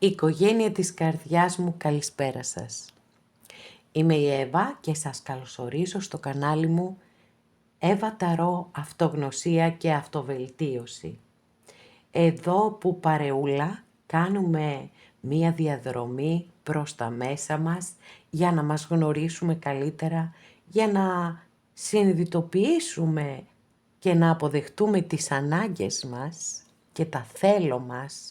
Οικογένεια της καρδιάς μου, καλησπέρα σας. Είμαι η Εύα και σας καλωσορίζω στο κανάλι μου Εύα Ταρό Αυτογνωσία και Αυτοβελτίωση. Εδώ που παρεούλα κάνουμε μία διαδρομή προς τα μέσα μας για να μας γνωρίσουμε καλύτερα, για να συνειδητοποιήσουμε και να αποδεχτούμε τις ανάγκες μας και τα θέλω μας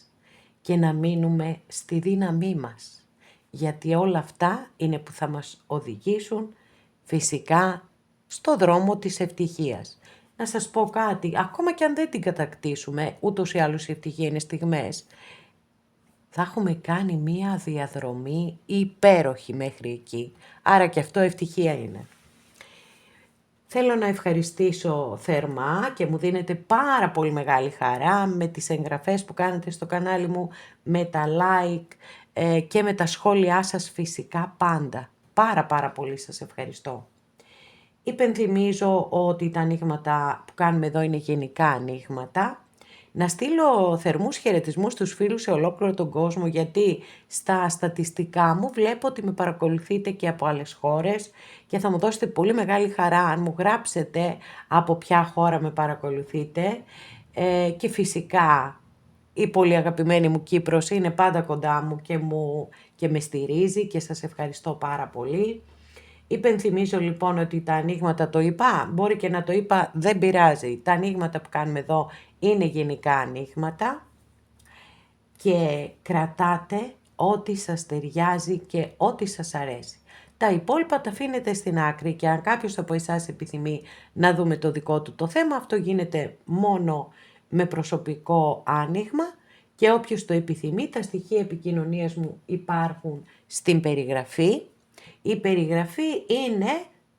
και να μείνουμε στη δύναμή μας. Γιατί όλα αυτά είναι που θα μας οδηγήσουν φυσικά στο δρόμο της ευτυχίας. Να σας πω κάτι, ακόμα και αν δεν την κατακτήσουμε, ούτως ή άλλως η ευτυχία είναι στιγμές, θα έχουμε κάνει μία διαδρομή υπέροχη μέχρι εκεί. Άρα και αυτό ευτυχία είναι. Θέλω να ευχαριστήσω θερμά και μου δίνετε πάρα πολύ μεγάλη χαρά με τις εγγραφές που κάνετε στο κανάλι μου, με τα like και με τα σχόλιά σας φυσικά πάντα. Πάρα πολύ σας ευχαριστώ. Υπενθυμίζω ότι τα ανοίγματα που κάνουμε εδώ είναι γενικά ανοίγματα. Να στείλω θερμούς χαιρετισμούς στους φίλους σε ολόκληρο τον κόσμο, γιατί στα στατιστικά μου βλέπω ότι με παρακολουθείτε και από άλλες χώρες και θα μου δώσετε πολύ μεγάλη χαρά αν μου γράψετε από ποια χώρα με παρακολουθείτε και φυσικά η πολύ αγαπημένη μου Κύπρος είναι πάντα κοντά μου και με στηρίζει και σας ευχαριστώ πάρα πολύ. Υπενθυμίζω λοιπόν ότι τα ανοίγματα, το είπα, μπορεί και να το είπα, δεν πειράζει. Τα ανοίγματα που κάνουμε εδώ είναι γενικά ανοίγματα και κρατάτε ό,τι σας ταιριάζει και ό,τι σας αρέσει. Τα υπόλοιπα τα αφήνετε στην άκρη και αν κάποιος από εσάς επιθυμεί να δούμε το δικό του το θέμα, αυτό γίνεται μόνο με προσωπικό άνοιγμα και όποιος το επιθυμεί, τα στοιχεία επικοινωνίας μου υπάρχουν στην περιγραφή. Η περιγραφή είναι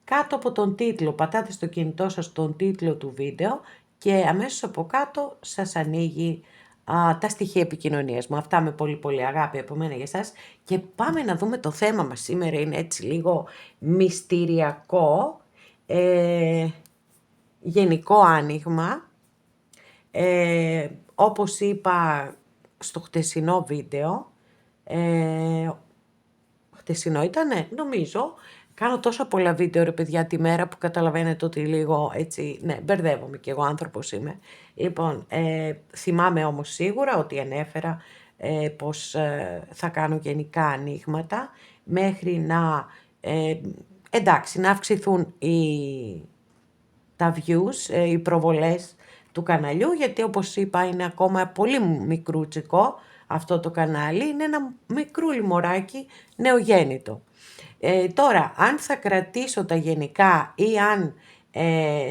κάτω από τον τίτλο. Πατάτε στο κινητό σας τον τίτλο του βίντεο και αμέσως από κάτω σας ανοίγει τα στοιχεία επικοινωνίας μου. Αυτά με πολύ αγάπη από μένα για εσάς. Και πάμε να δούμε το θέμα μας. Σήμερα είναι έτσι λίγο μυστηριακό, γενικό άνοιγμα. Όπως είπα στο χτεσινό βίντεο, χτεσινό ήτανε, νομίζω, κάνω τόσα πολλά βίντεο ρε παιδιά τη μέρα που καταλαβαίνετε ότι λίγο έτσι, ναι, μπερδεύομαι κι εγώ, άνθρωπος είμαι. Λοιπόν, θυμάμαι όμως σίγουρα ότι ανέφερα πως θα κάνω γενικά ανοίγματα μέχρι να, εντάξει, να αυξηθούν τα views, οι προβολές του καναλιού, γιατί όπως είπα είναι ακόμα πολύ μικρούτσικο αυτό το κανάλι, είναι ένα μικρούλι μωράκι νεογέννητο. Τώρα, αν θα κρατήσω τα γενικά ή αν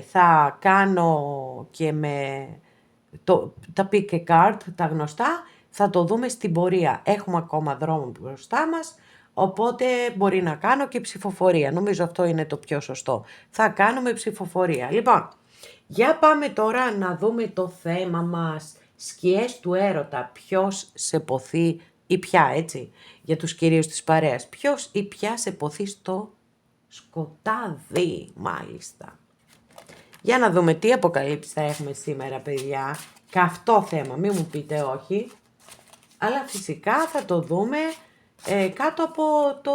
θα κάνω και με τα pick a card, τα γνωστά, θα το δούμε στην πορεία. Έχουμε ακόμα δρόμο μπροστά μας, οπότε μπορεί να κάνω και ψηφοφορία. Νομίζω αυτό είναι το πιο σωστό. Θα κάνουμε ψηφοφορία. Λοιπόν, για πάμε τώρα να δούμε το θέμα μας. Σκιές του έρωτα. Ποιος σε ποθεί ή ποια, έτσι, για τους κυρίους της παρέας. Ποιος ή ποια σε ποθεί στο σκοτάδι, μάλιστα. Για να δούμε τι αποκαλύψεις θα έχουμε σήμερα, παιδιά. Καυτό θέμα, μην μου πείτε όχι. Αλλά φυσικά θα το δούμε κάτω από το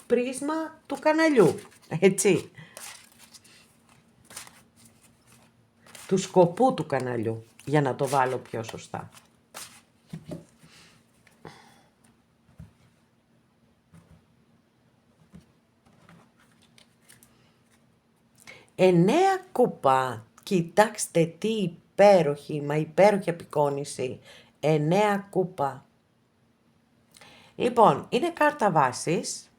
πρίσμα του καναλιού, έτσι. Του σκοπού του καναλιού, για να το βάλω πιο σωστά. Εννέα κούπα. Κοιτάξτε τι υπέροχη, μα υπέροχη απεικόνηση. 9 κούπα. Λοιπόν, είναι κάρτα βάσης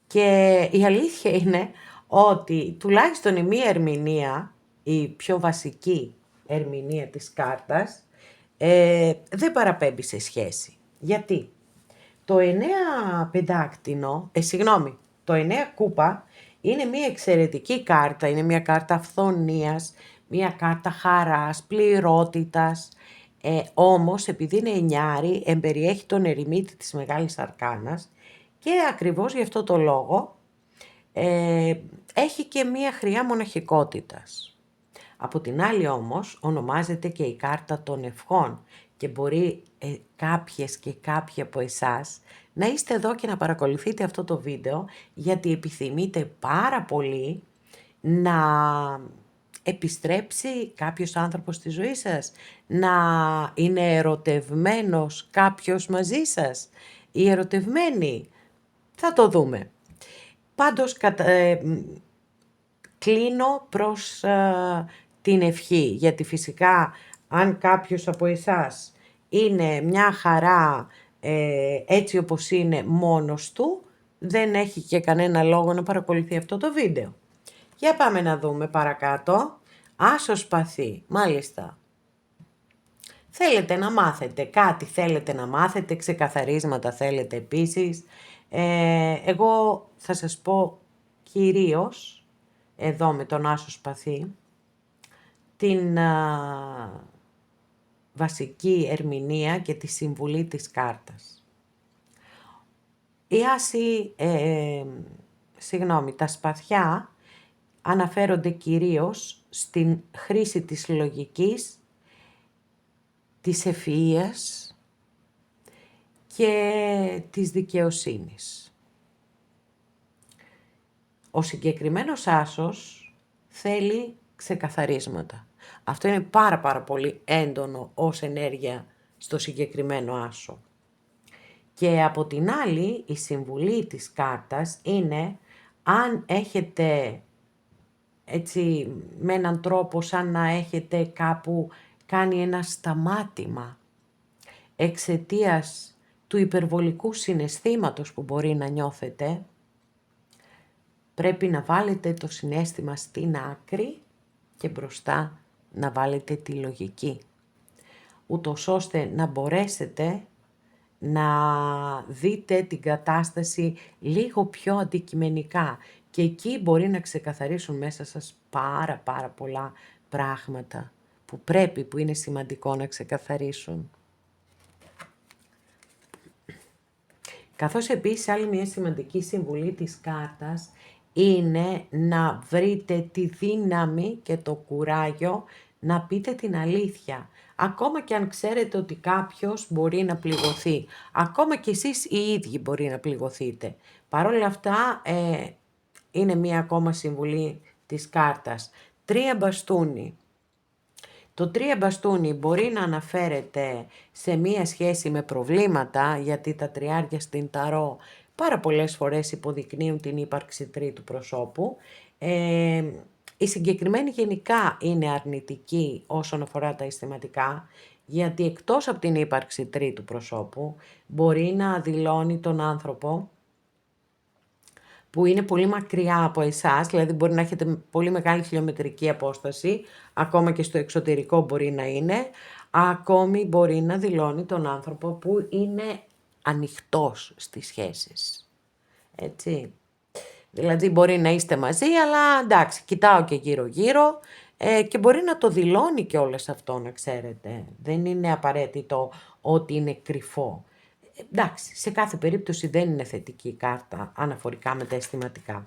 και η αλήθεια είναι ότι τουλάχιστον η μία ερμηνεία, η πιο βασική ερμηνεία της κάρτας, δεν παραπέμπει σε σχέση. Γιατί το 9 πεντάκτηνο, το 9 κούπα είναι μια εξαιρετική κάρτα, είναι μια κάρτα αυθονίας, μια κάρτα χαράς, πληρότητας, όμως επειδή είναι εννιάρη εμπεριέχει τον ερημίτη της Μεγάλης Αρκάνας και ακριβώς γι' αυτό το λόγο έχει και μια χρειά μοναχικότητας. Από την άλλη όμως ονομάζεται και η κάρτα των ευχών και μπορεί κάποιες και κάποιοι από εσάς να είστε εδώ και να παρακολουθείτε αυτό το βίντεο, γιατί επιθυμείτε πάρα πολύ να επιστρέψει κάποιος άνθρωπος στη ζωή σας, να είναι ερωτευμένος κάποιος μαζί σας, ή ερωτευμένοι. Θα το δούμε. Πάντως κλείνω προς την ευχή, γιατί φυσικά αν κάποιος από εσάς είναι μια χαρά έτσι όπως είναι μόνος του, δεν έχει και κανένα λόγο να παρακολουθεί αυτό το βίντεο. Για πάμε να δούμε παρακάτω. Άσος σπαθί, μάλιστα. Θέλετε να μάθετε κάτι, θέλετε να μάθετε, ξεκαθαρίσματα θέλετε επίσης. Εγώ θα σας πω κυρίως, εδώ με τον άσο σπαθί, την βασική ερμηνεία και τη συμβουλή της κάρτας. Τα σπαθιά αναφέρονται κυρίως στην χρήση της λογικής, της ευφυΐας και της δικαιοσύνης. Ο συγκεκριμένος άσος θέλει ξεκαθαρίσματα. Αυτό είναι πάρα πολύ έντονο ως ενέργεια στο συγκεκριμένο άσο. Και από την άλλη, η συμβουλή της κάρτας είναι, αν έχετε έτσι με έναν τρόπο σαν να έχετε κάπου κάνει ένα σταμάτημα εξαιτίας του υπερβολικού συναισθήματος που μπορεί να νιώθετε, πρέπει να βάλετε το συναίσθημα στην άκρη και μπροστά να βάλετε τη λογική, ούτως ώστε να μπορέσετε να δείτε την κατάσταση λίγο πιο αντικειμενικά, και εκεί μπορεί να ξεκαθαρίσουν μέσα σας πάρα πολλά πράγματα που είναι σημαντικό να ξεκαθαρίσουν. Καθώς επίσης άλλη μια σημαντική συμβουλή της κάρτας είναι να βρείτε τη δύναμη και το κουράγιο να πείτε την αλήθεια. Ακόμα και αν ξέρετε ότι κάποιος μπορεί να πληγωθεί. Ακόμα και εσείς οι ίδιοι μπορεί να πληγωθείτε. Παρ' όλα αυτά είναι μία ακόμα συμβουλή της κάρτας. 3 μπαστούνι. Το 3 μπαστούνι μπορεί να αναφέρεται σε μία σχέση με προβλήματα, γιατί τα τριάρια στην ταρό πάρα πολλές φορές υποδεικνύουν την ύπαρξη τρίτου προσώπου. Η συγκεκριμένη γενικά είναι αρνητική όσον αφορά τα αισθηματικά, γιατί εκτός από την ύπαρξη τρίτου προσώπου μπορεί να δηλώνει τον άνθρωπο που είναι πολύ μακριά από εσάς, δηλαδή μπορεί να έχετε πολύ μεγάλη χιλιομετρική απόσταση, ακόμα και στο εξωτερικό μπορεί να είναι, ακόμη μπορεί να δηλώνει τον άνθρωπο που είναι ανοιχτός στις σχέσεις. Έτσι. Δηλαδή μπορεί να είστε μαζί, αλλά εντάξει, κοιτάω και γύρω-γύρω και μπορεί να το δηλώνει και όλες αυτό, να ξέρετε. Δεν είναι απαραίτητο ότι είναι κρυφό. Εντάξει, σε κάθε περίπτωση δεν είναι θετική η κάρτα αναφορικά με τα αισθηματικά.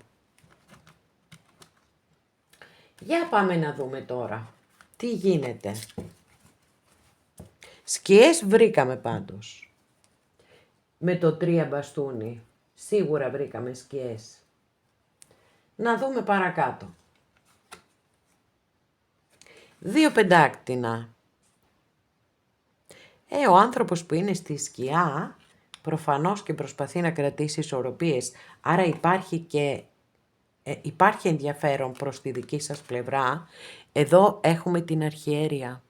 Για πάμε να δούμε τώρα τι γίνεται. Σκιές βρήκαμε πάντως. Με το 3 μπαστούνι σίγουρα βρήκαμε σκιές. Να δούμε παρακάτω. 2 πεντάκτηνα. Ο άνθρωπος που είναι στη σκιά προφανώς και προσπαθεί να κρατήσει ισορροπίες, άρα υπάρχει ενδιαφέρον προς τη δική σας πλευρά. Εδώ έχουμε την αρχιέρεια.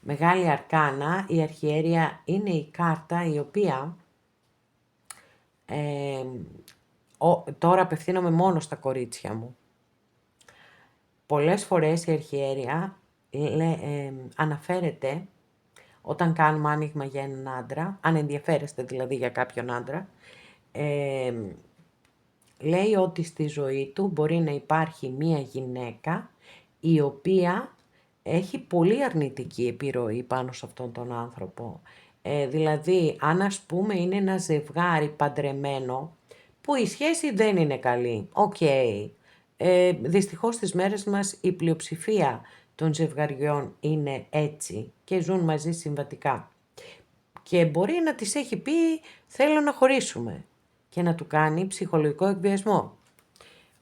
Μεγάλη αρκάνα, η αρχιέρεια είναι η κάρτα η οποία, τώρα απευθύνομαι μόνο στα κορίτσια μου, πολλές φορές η αρχιέρεια αναφέρεται όταν κάνουμε άνοιγμα για έναν άντρα, αν ενδιαφέρεστε δηλαδή για κάποιον άντρα, λέει ότι στη ζωή του μπορεί να υπάρχει μία γυναίκα η οποία έχει πολύ αρνητική επιρροή πάνω σε αυτόν τον άνθρωπο. Δηλαδή, αν ας πούμε είναι ένα ζευγάρι παντρεμένο, που η σχέση δεν είναι καλή, δυστυχώς στις μέρες μας η πλειοψηφία των ζευγαριών είναι έτσι και ζουν μαζί συμβατικά. Και μπορεί να της έχει πει θέλω να χωρίσουμε και να του κάνει ψυχολογικό εκβιασμό.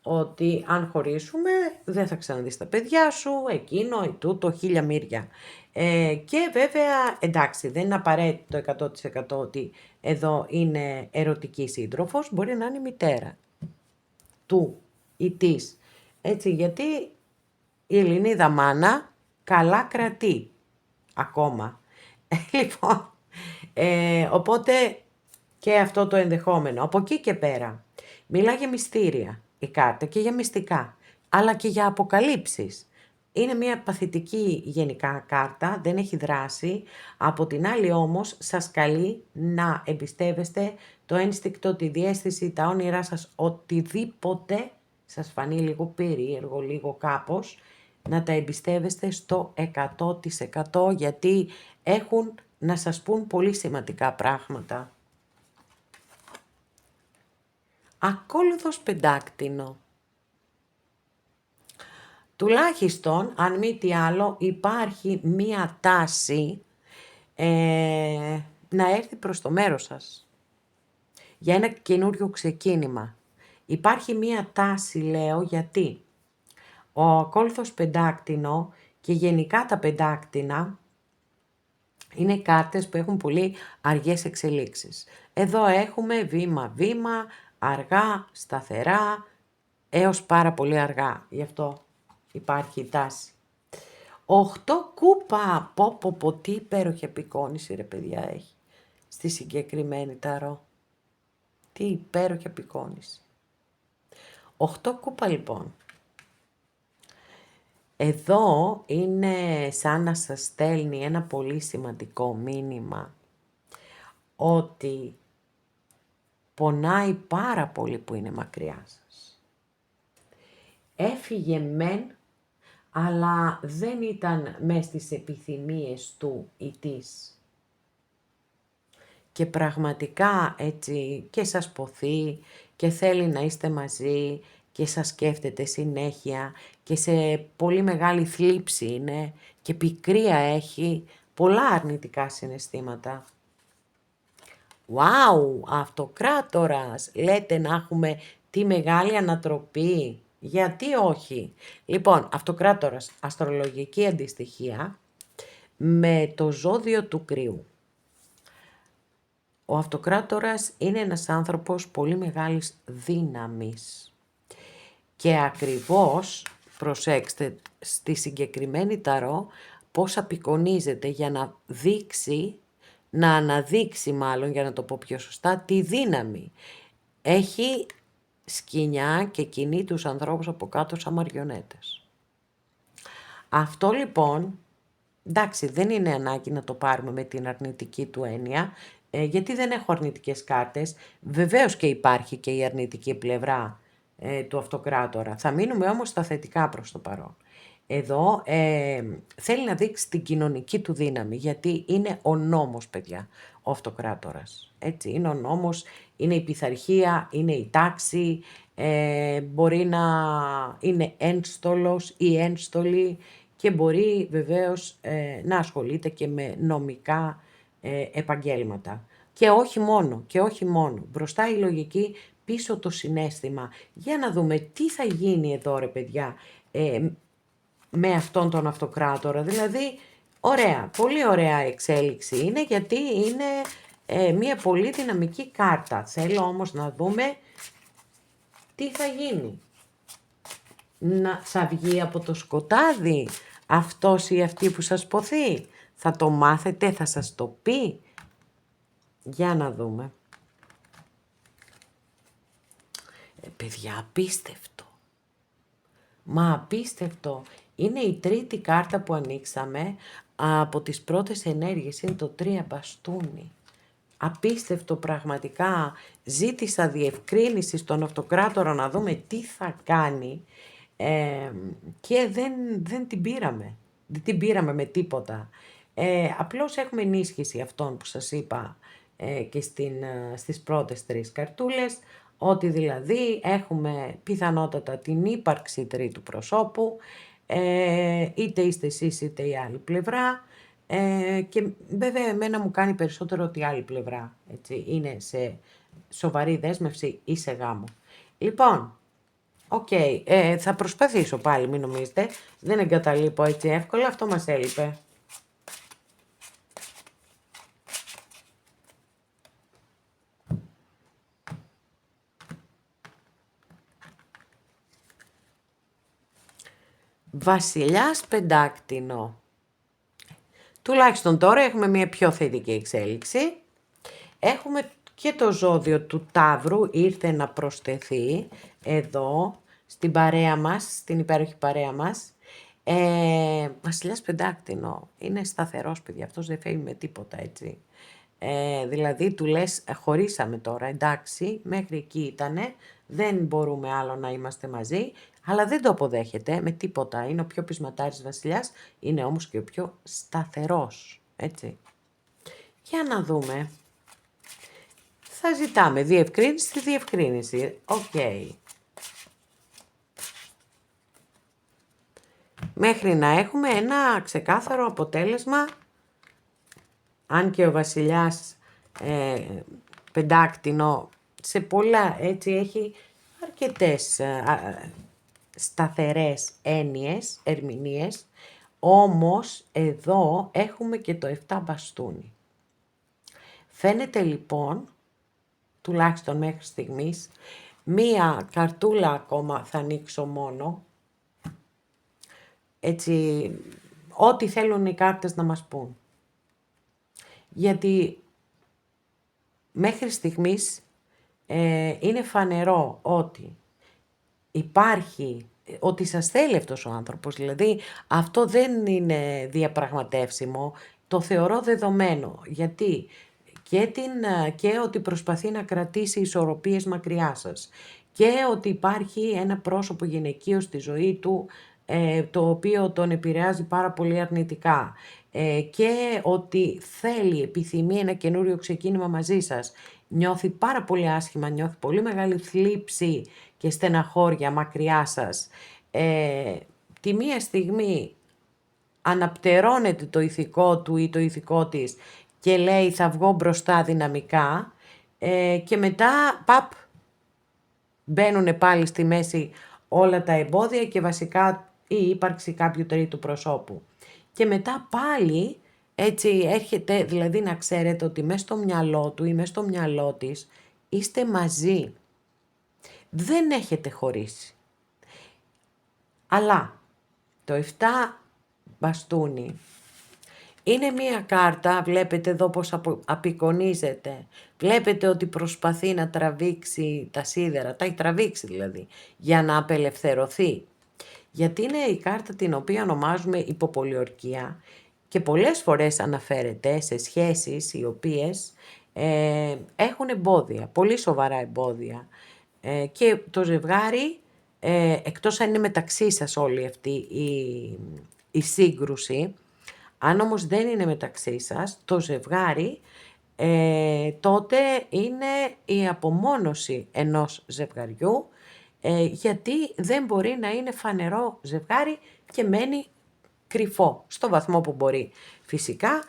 Ότι αν χωρίσουμε δεν θα ξαναδείς τα παιδιά σου, εκείνο ή τούτο, χίλια μύρια. Και βέβαια, εντάξει, δεν είναι απαραίτητο 100% ότι εδώ είναι ερωτική σύντροφος, μπορεί να είναι η μητέρα του ή της. Έτσι, γιατί η Ελληνίδα μάνα καλά κρατεί ακόμα. Λοιπόν, οπότε και αυτό το ενδεχόμενο. Από εκεί και πέρα, μιλά για μυστήρια η κάρτα και για μυστικά, αλλά και για αποκαλύψεις. Είναι μια παθητική γενικά κάρτα, δεν έχει δράση. Από την άλλη όμως σας καλεί να εμπιστεύεστε το ένστικτο, τη διαίσθηση, τα όνειρά σας, οτιδήποτε σας φανεί λίγο περίεργο, λίγο κάπως, να τα εμπιστεύεστε στο 100% γιατί έχουν να σας πούν πολύ σημαντικά πράγματα. Ακόλουθος πεντάκτηνο. Τουλάχιστον, αν μη τι άλλο, υπάρχει μία τάση να έρθει προς το μέρος σας. Για ένα καινούριο ξεκίνημα. Υπάρχει μία τάση, λέω, γιατί ο ακόλουθος πεντάκτηνο και γενικά τα πεντάκτηνα είναι κάρτες που έχουν πολύ αργές εξελίξεις. Εδώ έχουμε βήμα-βήμα, αργά, σταθερά, έως πάρα πολύ αργά. Γι' αυτό υπάρχει η τάση. 8 κούπα. Πω, τι υπέροχη απεικόνηση ρε παιδιά έχει στη συγκεκριμένη ταρό. Τι υπέροχη απεικόνηση. 8 κούπα λοιπόν. Εδώ είναι σαν να σας στέλνει ένα πολύ σημαντικό μήνυμα ότι πονάει πάρα πολύ που είναι μακριά σας. Έφυγε μεν, αλλά δεν ήταν μες στις επιθυμίες του ή της. Και πραγματικά έτσι και σας ποθεί και θέλει να είστε μαζί και σας σκέφτεται συνέχεια και σε πολύ μεγάλη θλίψη είναι και πικρία έχει, πολλά αρνητικά συναισθήματα. Wow, αυτοκράτορας, λέτε να έχουμε τη μεγάλη ανατροπή. Γιατί όχι. Λοιπόν, αυτοκράτορας, αστρολογική αντιστοιχεία με το ζώδιο του Κρυού. Ο αυτοκράτορας είναι ένας άνθρωπος πολύ μεγάλης δύναμης. Και ακριβώς, προσέξτε, στη συγκεκριμένη ταρό πώς απεικονίζεται για να δείξει, να αναδείξει μάλλον, για να το πω πιο σωστά, τη δύναμη. Έχει σκοινιά και κινεί τους ανθρώπους από κάτω σαν μαριονέτες. Αυτό λοιπόν, εντάξει, δεν είναι ανάγκη να το πάρουμε με την αρνητική του έννοια, γιατί δεν έχω αρνητικές κάρτες. Βεβαίως και υπάρχει και η αρνητική πλευρά του αυτοκράτορα. Θα μείνουμε όμως στα θετικά προς το παρόν. Εδώ θέλει να δείξει την κοινωνική του δύναμη, γιατί είναι ο νόμος, παιδιά, ο αυτοκράτορας. Έτσι, είναι ο νόμος, είναι η πειθαρχία, είναι η τάξη, μπορεί να είναι ένστολος ή ένστολη και μπορεί βεβαίως να ασχολείται και με νομικά επαγγέλματα. Και όχι μόνο. Μπροστά η λογική, πίσω το συναίσθημα. Για να δούμε τι θα γίνει εδώ ρε παιδιά με αυτόν τον αυτοκράτορα. Δηλαδή, ωραία, πολύ ωραία εξέλιξη είναι γιατί είναι μια πολύ δυναμική κάρτα. Θέλω όμως να δούμε τι θα γίνει. Θα βγει από το σκοτάδι αυτός ή αυτή που σας ποθεί. Θα το μάθετε, θα σας το πει. Για να δούμε. Παιδιά, απίστευτο. Μα απίστευτο. Είναι η τρίτη κάρτα που ανοίξαμε από τις πρώτες ενέργειες. Είναι το 3 μπαστούνι. Απίστευτο πραγματικά. Ζήτησα διευκρίνηση στον αυτοκράτορα να δούμε τι θα κάνει και δεν την πήραμε. Δεν την πήραμε με τίποτα. Απλώς έχουμε ενίσχυση αυτών που σας είπα και στις πρώτες 3 καρτούλες, ότι δηλαδή έχουμε πιθανότατα την ύπαρξη τρίτου προσώπου, είτε είστε εσείς είτε η άλλη πλευρά. Και βέβαια εμένα μου κάνει περισσότερο ότι η άλλη πλευρά, έτσι, είναι σε σοβαρή δέσμευση ή σε γάμο. Λοιπόν, οκ, θα προσπαθήσω πάλι, μην νομίζετε, δεν εγκαταλείπω έτσι εύκολα, αυτό μας έλειπε. Βασιλιάς πεντάκτηνο. Τουλάχιστον τώρα έχουμε μια πιο θετική εξέλιξη. Έχουμε και το ζώδιο του Ταύρου, ήρθε να προσθεθεί εδώ στην παρέα μας, στην υπέροχη παρέα μας. Βασιλιάς πεντάκτηνο, είναι σταθερός, παιδιά, αυτός δεν φεύγει με τίποτα, έτσι. Δηλαδή του λες χωρίσαμε τώρα, εντάξει, μέχρι εκεί ήτανε, δεν μπορούμε άλλο να είμαστε μαζί, αλλά δεν το αποδέχεται με τίποτα. Είναι ο πιο πεισματάρης βασιλιάς, είναι όμως και ο πιο σταθερός, έτσι. Για να δούμε. Θα ζητάμε διευκρίνηση στη διευκρίνηση. Οκ. Μέχρι να έχουμε ένα ξεκάθαρο αποτέλεσμα, αν και ο βασιλιάς πεντάκτηνο σε πολλά, έτσι, έχει αρκετές σταθερές έννοιες, ερμηνείες, όμως εδώ έχουμε και το 7 μπαστούνι. Φαίνεται λοιπόν, τουλάχιστον μέχρι στιγμής, μία καρτούλα ακόμα θα ανοίξω μόνο, έτσι, ό,τι θέλουν οι κάρτες να μας πούν. Γιατί μέχρι στιγμής είναι φανερό ότι υπάρχει, ότι σας θέλει αυτός ο άνθρωπος, δηλαδή αυτό δεν είναι διαπραγματεύσιμο, το θεωρώ δεδομένο, γιατί και ότι προσπαθεί να κρατήσει ισορροπίες μακριά σας και ότι υπάρχει ένα πρόσωπο γυναικείο στη ζωή του το οποίο τον επηρεάζει πάρα πολύ αρνητικά και ότι θέλει, επιθυμεί ένα καινούριο ξεκίνημα μαζί σας. Νιώθει πάρα πολύ άσχημα, νιώθει πολύ μεγάλη θλίψη και στεναχώρια μακριά σας. Τη μία στιγμή αναπτερώνεται το ηθικό του ή το ηθικό της και λέει θα βγω μπροστά δυναμικά και μετά μπαίνουν πάλι στη μέση όλα τα εμπόδια και βασικά η ύπαρξη κάποιου τρίτου προσώπου. Και μετά πάλι έτσι έρχεται, δηλαδή να ξέρετε ότι μέσα στο μυαλό του ή μέσα στο μυαλό της είστε μαζί. Δεν έχετε χωρίσει. Αλλά το 7 μπαστούνι είναι μία κάρτα, βλέπετε εδώ πως απεικονίζεται. Βλέπετε ότι προσπαθεί να τραβήξει τα σίδερα, τα έχει τραβήξει δηλαδή, για να απελευθερωθεί. Γιατί είναι η κάρτα την οποία ονομάζουμε υποπολιορκία και πολλές φορές αναφέρεται σε σχέσεις οι οποίες έχουν εμπόδια, πολύ σοβαρά εμπόδια. Και το ζευγάρι, εκτός αν είναι μεταξύ σας όλη αυτή η σύγκρουση, αν όμως δεν είναι μεταξύ σας, το ζευγάρι, τότε είναι η απομόνωση ενός ζευγαριού, γιατί δεν μπορεί να είναι φανερό ζευγάρι και μένει κρυφό, στο βαθμό που μπορεί φυσικά.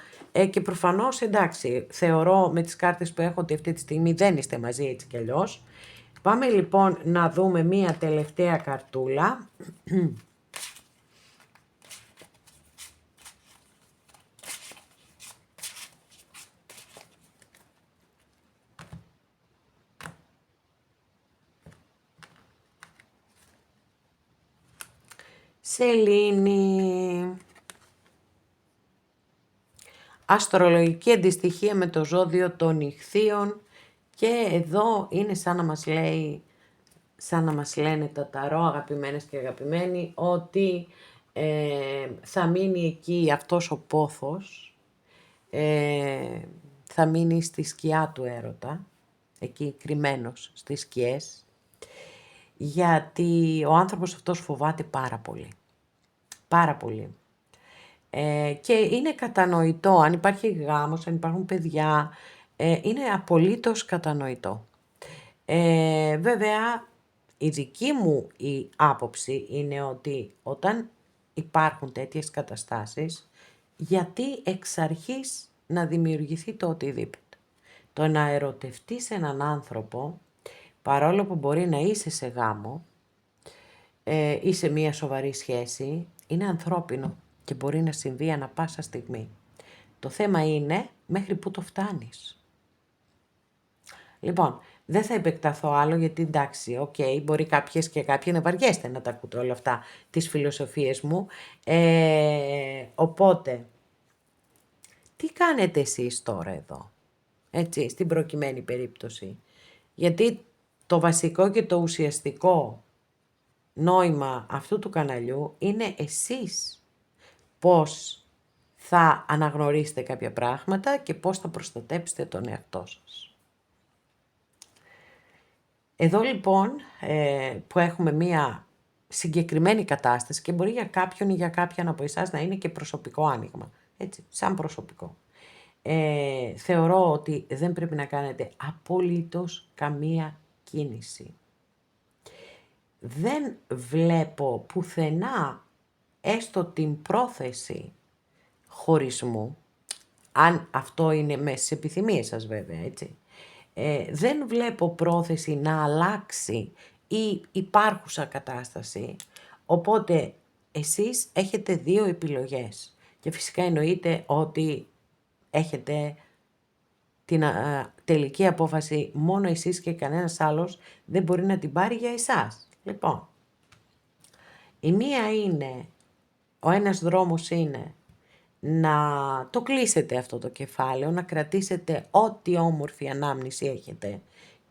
Και προφανώς, εντάξει, θεωρώ με τις κάρτες που έχω ότι αυτή τη στιγμή δεν είστε μαζί έτσι κι αλλιώς. Πάμε λοιπόν να δούμε μία τελευταία καρτούλα. Σελήνη. Αστρολογική αντιστοιχεία με το ζώδιο των Ιχθύων και εδώ είναι σαν να μας λέει, σαν να μας λένε τα ταρό, αγαπημένες και αγαπημένοι, ότι θα μείνει εκεί αυτός ο πόθος, θα μείνει στη σκιά του έρωτα, εκεί κρυμμένος στις σκιές, γιατί ο άνθρωπος αυτός φοβάται πάρα πολύ. Πάρα πολύ. Και είναι κατανοητό, αν υπάρχει γάμος, αν υπάρχουν παιδιά, είναι απολύτως κατανοητό. Βέβαια, η δική μου η άποψη είναι ότι όταν υπάρχουν τέτοιες καταστάσεις, γιατί εξ αρχής να δημιουργηθεί το οτιδήποτε. Το να ερωτευτείς έναν άνθρωπο, παρόλο που μπορεί να είσαι σε γάμο ή σε μία σοβαρή σχέση, είναι ανθρώπινο και μπορεί να συμβεί ανά πάσα στιγμή. Το θέμα είναι μέχρι πού το φτάνεις. Λοιπόν, δεν θα επεκταθώ άλλο γιατί εντάξει, μπορεί κάποιες και κάποιοι να βαριέστε να τα ακούτε όλα αυτά τις φιλοσοφίες μου. Οπότε, τι κάνετε εσείς τώρα εδώ, έτσι, στην προκειμένη περίπτωση. Γιατί το βασικό και το ουσιαστικό νόημα αυτού του καναλιού είναι εσείς πώς θα αναγνωρίσετε κάποια πράγματα και πώς θα προστατέψετε τον εαυτό σας. Εδώ λοιπόν που έχουμε μία συγκεκριμένη κατάσταση και μπορεί για κάποιον ή για κάποιον από εσάς να είναι και προσωπικό άνοιγμα, έτσι, σαν προσωπικό. Θεωρώ ότι δεν πρέπει να κάνετε απολύτως καμία κίνηση. Δεν βλέπω πουθενά έστω την πρόθεση χωρισμού, αν αυτό είναι μέσα στις επιθυμίες σας βέβαια, έτσι. Δεν βλέπω πρόθεση να αλλάξει η υπάρχουσα κατάσταση, οπότε εσείς έχετε δύο επιλογές και φυσικά εννοείται ότι έχετε την τελική απόφαση μόνο εσείς και κανένας άλλος δεν μπορεί να την πάρει για εσάς. Λοιπόν, η μία είναι, ο ένας δρόμος είναι να το κλείσετε αυτό το κεφάλαιο, να κρατήσετε ό,τι όμορφη ανάμνηση έχετε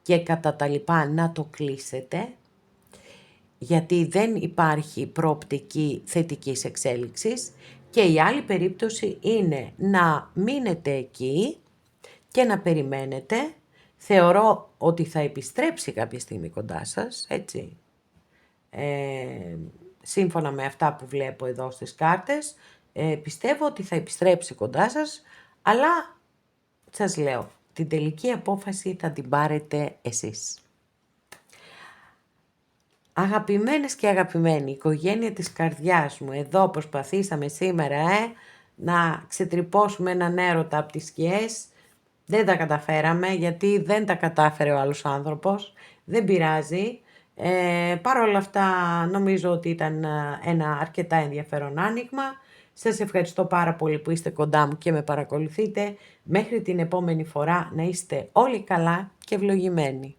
και κατά τα λοιπά να το κλείσετε, γιατί δεν υπάρχει προοπτική θετικής εξέλιξης, και η άλλη περίπτωση είναι να μείνετε εκεί και να περιμένετε. Θεωρώ ότι θα επιστρέψει κάποια στιγμή κοντά σας, έτσι. Σύμφωνα με αυτά που βλέπω εδώ στις κάρτες, πιστεύω ότι θα επιστρέψει κοντά σας, αλλά σας λέω, την τελική απόφαση θα την πάρετε εσείς. Αγαπημένες και αγαπημένοι, οικογένεια της καρδιάς μου, εδώ προσπαθήσαμε σήμερα να ξετρυπώσουμε έναν έρωτα από τις σκιές. Δεν τα καταφέραμε, γιατί δεν τα κατάφερε ο άλλος άνθρωπος. Δεν πειράζει. Παρ' όλα αυτά νομίζω ότι ήταν ένα αρκετά ενδιαφέρον άνοιγμα. Σας ευχαριστώ πάρα πολύ που είστε κοντά μου και με παρακολουθείτε. Μέχρι την επόμενη φορά να είστε όλοι καλά και ευλογημένοι.